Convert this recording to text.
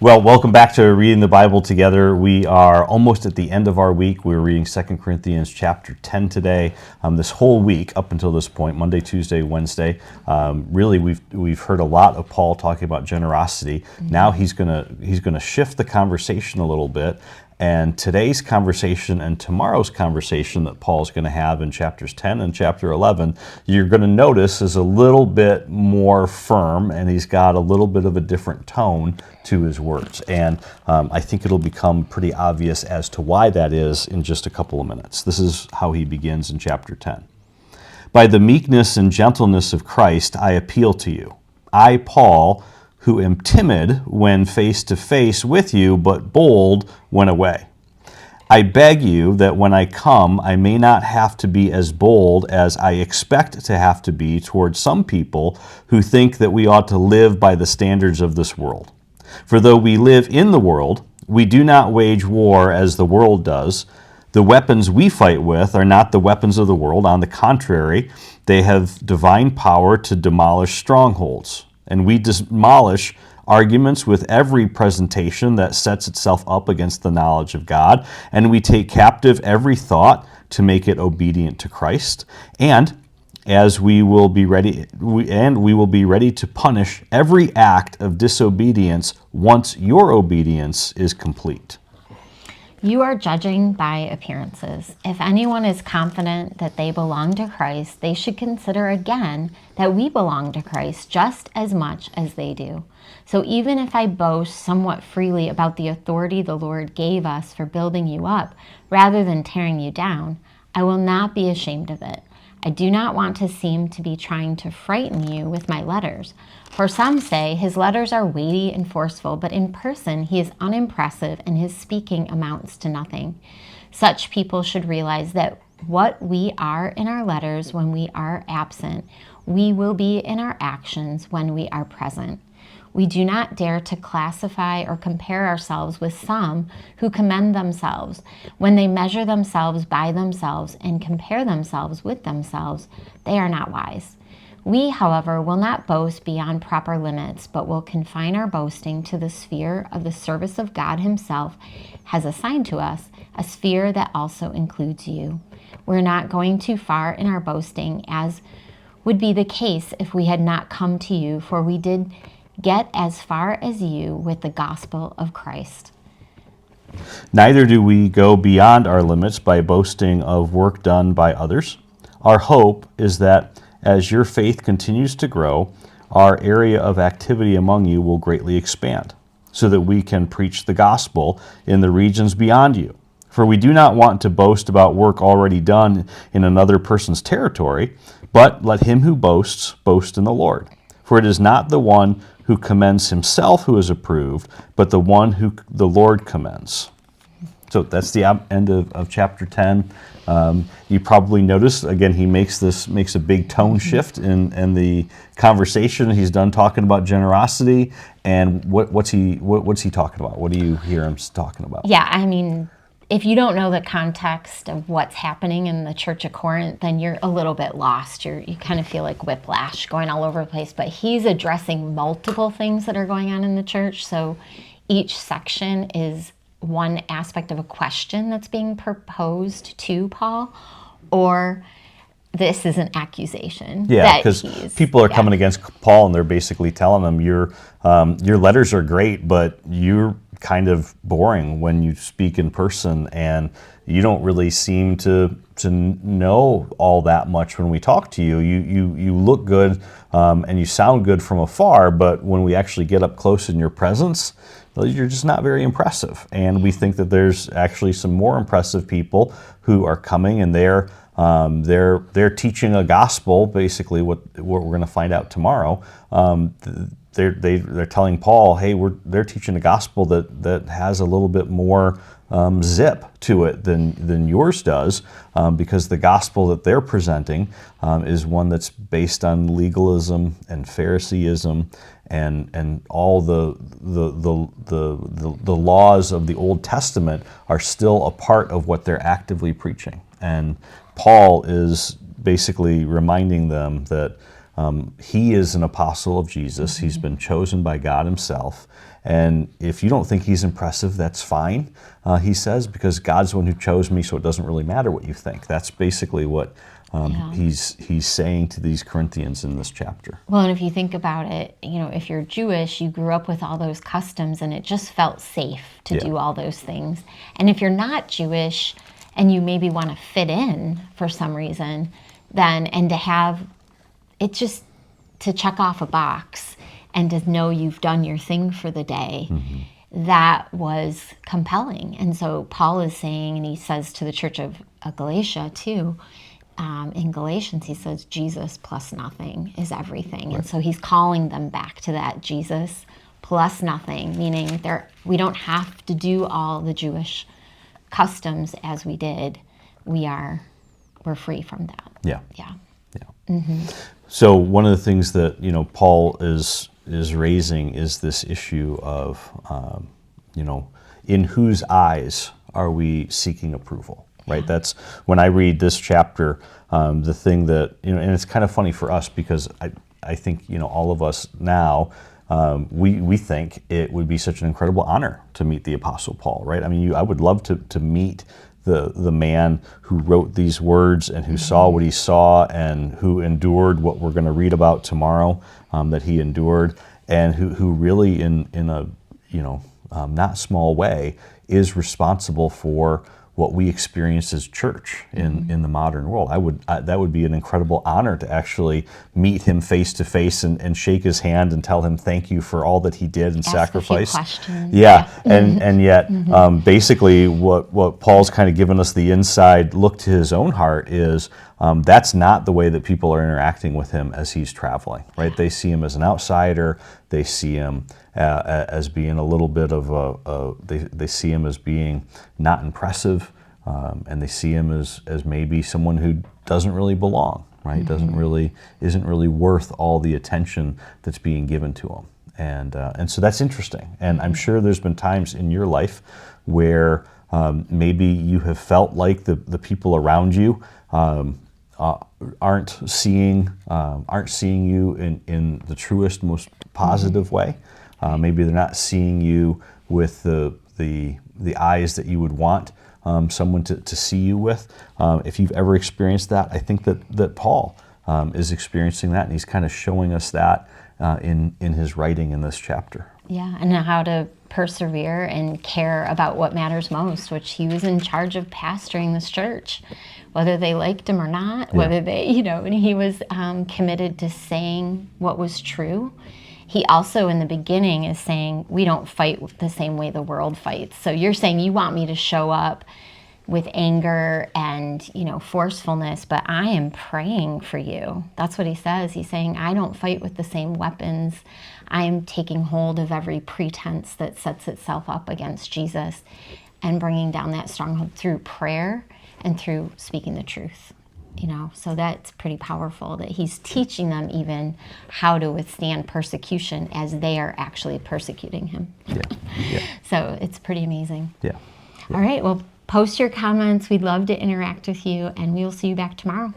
Well, welcome back to Reading the Bible Together. We are almost at the end of our week. We're reading 2 Corinthians chapter 10 today. This whole week up until this point, Monday, Tuesday, Wednesday, really we've heard a lot of Paul talking about generosity. Now he's gonna shift the conversation a little bit. And today's conversation and tomorrow's conversation that Paul's going to have in chapters 10 and chapter 11, you're going to notice is a little bit more firm, and he's got a little bit of a different tone to his words. And I think it'll become pretty obvious as to why that is in just a couple of minutes. This is how he begins in chapter 10. By the meekness and gentleness of Christ, I appeal to you. I, Paul, who am timid when face to face with you, but bold when away. I beg you that when I come, I may not have to be as bold as I expect to have to be towards some people who think that we ought to live by the standards of this world. For though we live in the world, we do not wage war as the world does. The weapons we fight with are not the weapons of the world. On the contrary, they have divine power to demolish strongholds. And we demolish arguments with every presentation that sets itself up against the knowledge of God. And we take captive every thought to make it obedient to Christ. And as we will be ready, we will be ready to punish every act of disobedience once your obedience is complete. You are judging by appearances. If anyone is confident that they belong to Christ, they should consider again that we belong to Christ just as much as they do. So even if I boast somewhat freely about the authority the Lord gave us for building you up, rather than tearing you down, I will not be ashamed of it. I do not want to seem to be trying to frighten you with my letters. For some say his letters are weighty and forceful, but in person he is unimpressive and his speaking amounts to nothing. Such people should realize that what we are in our letters when we are absent, we will be in our actions when we are present. We do not dare to classify or compare ourselves with some who commend themselves. When they measure themselves by themselves and compare themselves with themselves, they are not wise. We, however, will not boast beyond proper limits, but will confine our boasting to the sphere of the service of God himself has assigned to us, a sphere that also includes you. We're not going too far in our boasting, as would be the case if we had not come to you, for we did get as far as you with the gospel of Christ. Neither do we go beyond our limits by boasting of work done by others. Our hope is that as your faith continues to grow, our area of activity among you will greatly expand, so that we can preach the gospel in the regions beyond you. For we do not want to boast about work already done in another person's territory, but let him who boasts boast in the Lord. For it is not the one who commends himself who is approved, but the one who the Lord commends. So that's the end of chapter 10. You probably noticed, again, he makes a big tone shift in the conversation. He's done talking about generosity, and what's he talking about? What do you hear him talking about? Yeah, I mean, if you don't know the context of what's happening in the church of Corinth, then you're a little bit lost. You kind of feel like whiplash going all over the place. But he's addressing multiple things that are going on in the church. So each section is one aspect of a question that's being proposed to Paul, or this is an accusation. Yeah, because people are coming against Paul, and they're basically telling him, your letters are great, but you're kind of boring when you speak in person, and you don't really seem to know all that much when we talk to you. You look good and you sound good from afar, but when we actually get up close in your presence, you're just not very impressive. And we think that there's actually some more impressive people who are coming, and they're teaching a gospel, basically what we're going to find out tomorrow. They're telling Paul, hey, they're teaching a gospel that has a little bit more zip to it than yours does, because the gospel that they're presenting is one that's based on legalism and Phariseeism and all the laws of the Old Testament are still a part of what they're actively preaching. And Paul is basically reminding them that He is an apostle of Jesus. He's been chosen by God himself. And if you don't think he's impressive, that's fine, he says, because God's the one who chose me, so it doesn't really matter what you think. That's basically what he's saying to these Corinthians in this chapter. Well, and if you think about it, if you're Jewish, you grew up with all those customs and it just felt safe to do all those things. And if you're not Jewish and you maybe want to fit in for some reason, then, and to have it just to check off a box and to know you've done your thing for the day, that was compelling. And so Paul is saying, and he says to the church of Galatia too, in Galatians, he says, Jesus plus nothing is everything. Right. And so he's calling them back to that Jesus plus nothing, meaning we don't have to do all the Jewish customs as we did. We're free from that. Yeah. Yeah. Yeah. So one of the things that, Paul is raising is this issue of, in whose eyes are we seeking approval? Right. That's when I read this chapter, the thing that, and it's kind of funny for us because I think, all of us now, we think it would be such an incredible honor to meet the Apostle Paul, right? I mean, I would love to meet the man who wrote these words and who saw what he saw and who endured what we're going to read about tomorrow, that he endured, and who really in a, not small way is responsible for what we experience as church in the modern world. That would be an incredible honor to actually meet him face to face and shake his hand and tell him thank you for all that he did and sacrificed. Yeah, and yet basically what Paul's kind of given us the inside look to his own heart is that's not the way that people are interacting with him as he's traveling, right? They see him as an outsider. They see him as being a little bit of they see him as being not impressive, and they see him as maybe someone who doesn't really belong, right? Isn't really worth all the attention that's being given to him, and so that's interesting. And I'm sure there's been times in your life where maybe you have felt like the people around you aren't seeing you in the truest, most positive way. Maybe they're not seeing you with the eyes that you would want someone to see you with. If you've ever experienced that, I think that Paul is experiencing that, and he's kind of showing us that in his writing in this chapter. Yeah, and how to persevere and care about what matters most, which he was in charge of pastoring this church, whether they liked him or not, whether they, and he was committed to saying what was true. He also, in the beginning, is saying, we don't fight the same way the world fights. So you're saying you want me to show up with anger and, forcefulness, but I am praying for you. That's what he says. He's saying, I don't fight with the same weapons. I am taking hold of every pretense that sets itself up against Jesus and bringing down that stronghold through prayer and through speaking the truth. So that's pretty powerful that he's teaching them even how to withstand persecution as they are actually persecuting him. Yeah. So it's pretty amazing. Yeah. All right. Well, post your comments. We'd love to interact with you, and we will see you back tomorrow.